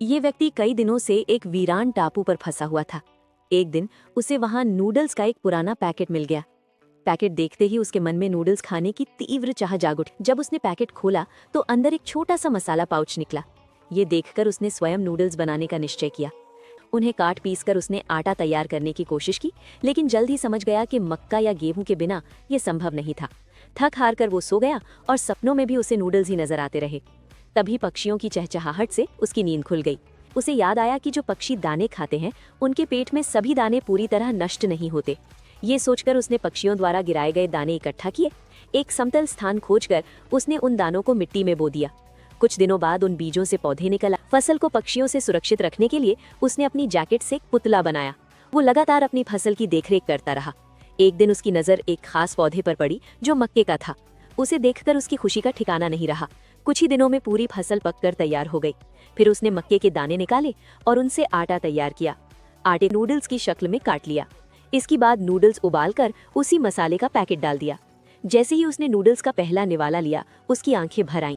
ये व्यक्ति कई दिनों से एक वीरान टापू पर फंसा हुआ था। एक दिन उसे वहां नूडल्स का एक पुराना पैकेट मिल गया। पैकेट देखते ही उसके मन में नूडल्स खाने की तीव्र चाह जाग उठी। जब उसने पैकेट खोला तो अंदर एक छोटा सा मसाला पाउच निकला। ये देखकर उसने स्वयं नूडल्स बनाने का निश्चय किया। उन्हें काट पीस कर उसने आटा तैयार करने की कोशिश की, लेकिन जल्द ही समझ गया कि मक्का या गेहूं के बिना ये संभव नहीं था। थक हार कर वो सो गया और सपनों में भी उसे नूडल्स ही नजर आते रहे। तभी पक्षियों की चहचहाहट से उसकी नींद खुल गई। उसे याद आया कि जो पक्षी दाने खाते हैं उनके पेट में सभी दाने पूरी तरह नष्ट नहीं होते। ये सोचकर उसने पक्षियों द्वारा गिराए गए दाने इकट्ठा किए। एक समतल स्थान खोजकर उसने उन दानों को मिट्टी में बो दिया। कुछ दिनों बाद उन बीजों से पौधे निकला। फसल को पक्षियों से सुरक्षित रखने के लिए उसने अपनी जैकेट से एक पुतला बनाया। वो लगातार अपनी फसल की देखरेख करता रहा। एक दिन उसकी नज़र एक खास पौधे पर पड़ी जो मक्के का था। उसे देखकर उसकी खुशी का ठिकाना नहीं रहा। कुछ ही दिनों में पूरी फसल पककर तैयार हो गई। फिर उसने मक्के के दाने निकाले और उनसे आटा तैयार किया। आटे नूडल्स की शक्ल में काट लिया। इसके बाद नूडल्स उबालकर उसी मसाले का पैकेट डाल दिया। जैसे ही उसने नूडल्स का पहला निवाला लिया, उसकी आंखें भर आईं।